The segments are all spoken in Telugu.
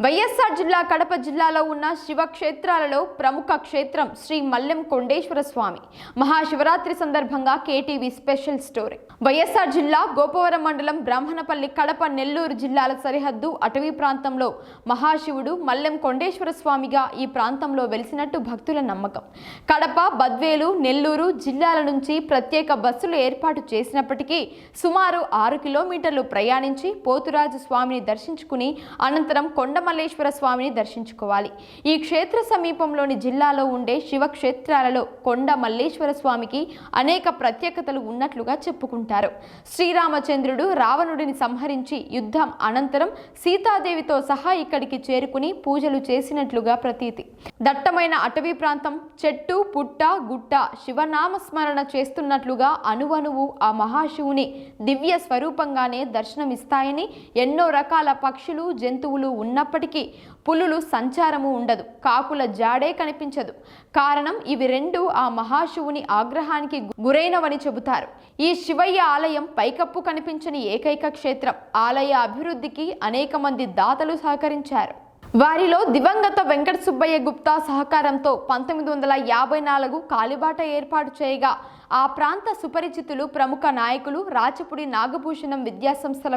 వైఎస్ఆర్ జిల్లా కడప జిల్లాలో ఉన్న శివక్షేత్రాలలో ప్రముఖ క్షేత్రం శ్రీ మల్లెం కొండేశ్వర స్వామి. మహాశివరాత్రి సందర్భంగా కేటీవీ స్పెషల్ స్టోరీ. వైఎస్ఆర్ జిల్లా గోపవరం మండలం బ్రాహ్మణపల్లి కడప నెల్లూరు జిల్లాల సరిహద్దు అటవీ ప్రాంతంలో మహాశివుడు మల్లెం కొండేశ్వర స్వామిగా ఈ ప్రాంతంలో వెలిసినట్టు భక్తుల నమ్మకం. కడప, బద్వేలు, నెల్లూరు జిల్లాల నుంచి ప్రత్యేక బస్సులు ఏర్పాటు చేసినప్పటికీ సుమారు 6 కిలోమీటర్లు ప్రయాణించి పోతురాజు స్వామిని దర్శించుకుని అనంతరం కొండమల్లేశ్వర స్వామిని దర్శించుకోవాలి. ఈ క్షేత్ర సమీపంలోని జిల్లాలో ఉండే శివక్షేత్రాలలో కొండమల్లేశ్వర స్వామికి అనేక ప్రత్యేకతలు ఉన్నట్లుగా చెప్పుకుంటారు. శ్రీరామచంద్రుడు రావణుడిని సంహరించి యుద్ధం అనంతరం సీతాదేవితో సహా ఇక్కడికి చేరుకుని పూజలు చేసినట్లుగా ప్రతీతి. దట్టమైన అటవీ ప్రాంతం, చెట్టు, పుట్ట, గుట్ట శివనామస్మరణ చేస్తున్నట్లుగా అణువణువు ఆ మహాశివుని దివ్య స్వరూపంగానే దర్శనమిస్తాయని, ఎన్నో రకాల పక్షులు, జంతువులు ఉన్నప్పటికీ పులులు సంచారము ఉండదు, కాకుల జాడే కనిపించదు. కారణం ఇవి రెండు ఆ మహాశివుని ఆగ్రహానికి గురైనవని చెబుతారు. ఈ శివయ్య ఆలయం పైకప్పు కనిపించని ఏకైక క్షేత్రం. ఆలయ అభివృద్ధికి అనేక మంది దాతలు సహకరించారు. వారిలో దివంగత వెంకట సుబ్బయ్య గుప్తా సహకారంతో 1954 కాలిబాట ఏర్పాటు చేయగా ఆ ప్రాంత సుపరిచితులు, ప్రముఖ నాయకులు రాచపూడి నాగభూషణం విద్యాసంస్థల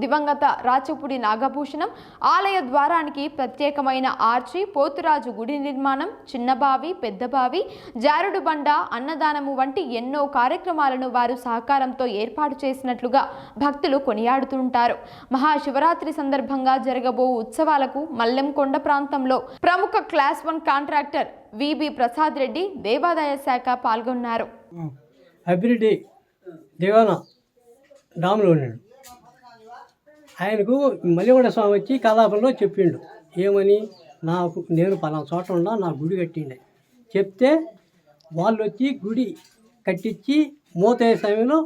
దివంగత రాచపూడి నాగభూషణం ఆలయ ద్వారానికి ప్రత్యేకమైన ఆర్చి, పోతురాజు గుడి నిర్మాణం, చిన్నబావి, పెద్దబావి, జారుడు బండ, అన్నదానము వంటి ఎన్నో కార్యక్రమాలను వారు సహకారంతో ఏర్పాటు చేసినట్లుగా భక్తులు కొనియాడుతుంటారు. మహాశివరాత్రి సందర్భంగా జరగబో ఉత్సవాలకు మల్లెం కొండ ప్రాంతంలో ప్రముఖ class 1 contractor V B Prasad Reddy, దేవాదాయ శాఖ పాల్గొన్నారు. దేవాన డాములో ఉన్నాడు. ఆయనకు మల్లిగొండ స్వామి వచ్చి కథాపంలో చెప్పిండు. ఏమని, నేను పలానా చోట ఉన్నా, నా గుడి కట్టిండే చెప్తే వాళ్ళు వచ్చి గుడి కట్టించి మూతయ్యే సమయంలో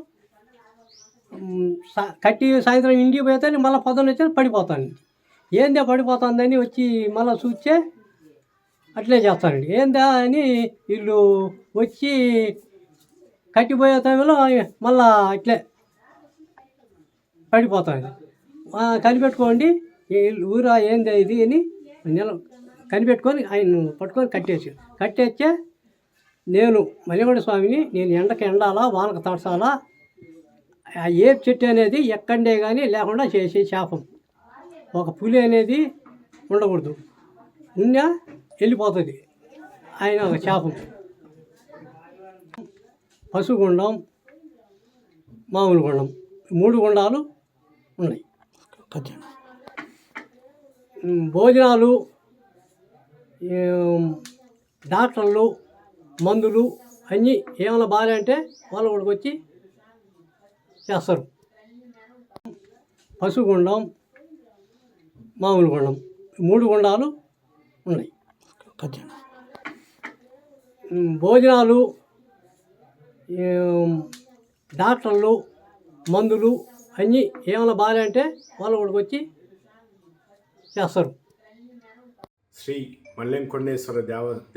కట్టి సాయంత్రం ఇంటికి పోతే మళ్ళీ పొద్దున్న వచ్చి పడిపోతాను. ఏందే పడిపోతుందని వచ్చి మళ్ళీ చూస్తే అట్లే చేస్తానండి. ఏందా అని వీళ్ళు వచ్చి కట్టిపోయే టైంలో మళ్ళా అట్లే పడిపోతాను. కనిపెట్టుకోండి ఊరా ఏంది ఇది అని కనిపెట్టుకొని ఆయన పట్టుకొని కట్టేస్తే నేను మల్లిగొండ స్వామిని నేను ఎండకి ఎండాలా, వానకు తడసాలా, ఏ చెట్టు అనేది ఎక్కండే కానీ లేకుండా చేసే శాపం. ఒక పులి అనేది ఉండకూడదు, ఉన్నా వెళ్ళిపోతుంది. ఆయన ఒక శాపం. పసుగుండం, మామూలు గుండం, 3 గుండాలు ఉన్నాయి. భోజనాలు, డాక్టర్లు, మందులు అన్నీ ఏమైనా బాగా అంటే వాళ్ళు కూడా వచ్చి చేస్తారు. పసుగుండం, మామూలు గుండం, 3 గుండాలు ఉన్నాయి. భోజనాలు, డాక్టర్లు, మందులు అన్నీ ఏమైనా బాగా అంటే వాళ్ళు కూడా వచ్చి చేస్తారు. శ్రీ మల్లెం కొండేశ్వర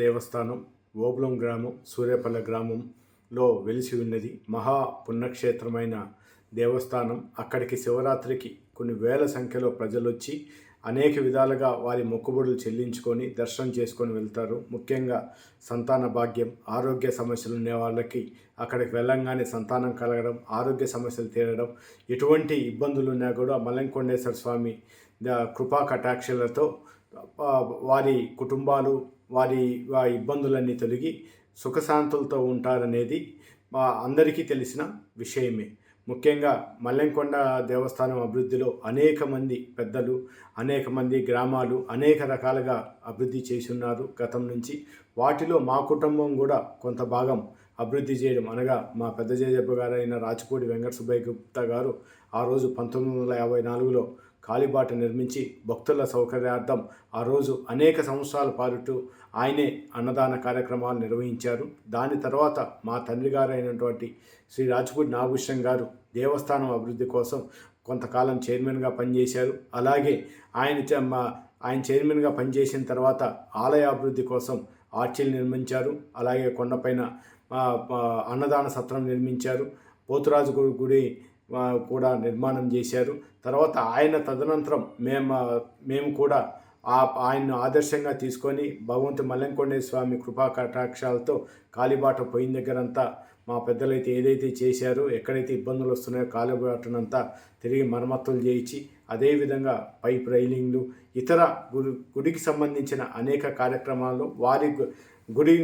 దేవస్థానం ఓబులం గ్రామం, సూర్యాపల్లె గ్రామంలో వెలిసి ఉన్నది. మహా పుణ్యక్షేత్రమైన దేవస్థానం. అక్కడికి శివరాత్రికి కొన్ని వేల సంఖ్యలో ప్రజలు వచ్చి అనేక విధాలుగా వారి మొక్కుబడులు చెల్లించుకొని దర్శనం చేసుకొని వెళ్తారు. ముఖ్యంగా సంతాన భాగ్యం, ఆరోగ్య సమస్యలు ఉండే వాళ్ళకి అక్కడికి వెళ్ళంగానే సంతానం కలగడం, ఆరోగ్య సమస్యలు తీరడం, ఎటువంటి ఇబ్బందులు ఉన్నా కూడా మల్లెం కొండేశ్వర స్వామి కృపా కటాక్షలతో వారి కుటుంబాలు వారి ఇబ్బందులన్నీ తొలగి సుఖశాంతులతో ఉంటారనేది అందరికీ తెలిసిన విషయమే. ముఖ్యంగా మల్లెంకొండ దేవస్థానం అభివృద్ధిలో అనేక మంది పెద్దలు, అనేక మంది గ్రామాలు అనేక రకాలుగా అభివృద్ధి చేసి ఉన్నారు గతం నుంచి. వాటిలో మా కుటుంబం కూడా కొంత భాగం అభివృద్ధి చేయడం అనగా మా పెద్ద జేజప్ప గారు అయిన రాచపూడి వెంకట సుబ్బయ్య గుప్తా గారు ఆ రోజు 1954లో కాలిబాట నిర్మించి భక్తుల సౌకర్యార్థం ఆ రోజు అనేక సంవత్సరాల పాటు ఆయనే అన్నదాన కార్యక్రమాలు నిర్వహించారు. దాని తర్వాత మా తండ్రి గారు అయినటువంటి శ్రీ రాచపూడి నాగభూషణం గారు దేవస్థానం అభివృద్ధి కోసం కొంతకాలం చైర్మన్గా పనిచేశారు. అలాగే ఆయన చైర్మన్గా పనిచేసిన తర్వాత ఆలయ అభివృద్ధి కోసం ఆర్చీలు నిర్మించారు. అలాగే కొండపైన అన్నదాన సత్రం నిర్మించారు. పోతురాజు గుడి కూడా నిర్మాణం చేశారు. తర్వాత ఆయన తదనంతరం మేము కూడా ఆయన్ను ఆదర్శంగా తీసుకొని భగవంతు మల్లెం కొండేశ్వర స్వామి కృపా కటాక్షాలతో కాలిబాట పోయిన దగ్గరంతా మా పెద్దలైతే ఏదైతే చేశారో, ఎక్కడైతే ఇబ్బందులు వస్తున్నాయో కాలిబాటనంతా తిరిగి మరమ్మతులు చేయించి, అదేవిధంగా పైప్ రైలింగ్లు, ఇతర గుడికి సంబంధించిన అనేక కార్యక్రమాల్లో వారి గుడి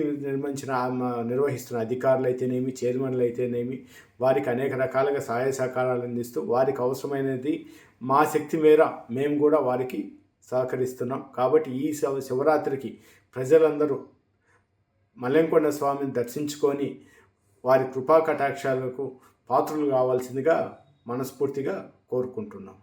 నిర్వహిస్తున్న అధికారులు అయితేనేమి, చైర్మన్లు అయితేనేమి, వారికి అనేక రకాలుగా సహాయ సహకారాలు అందిస్తూ వారికి అవసరమైనది మా శక్తి మేర మేము కూడా వారికి సహకరిస్తున్నాం. కాబట్టి ఈ శివరాత్రికి ప్రజలందరూ మల్లెంకొండ స్వామిని దర్శించుకొని వారి కృపా కటాక్షాలకు పాత్రలు కావాల్సిందిగా మనస్ఫూర్తిగా కోరుకుంటున్నాం.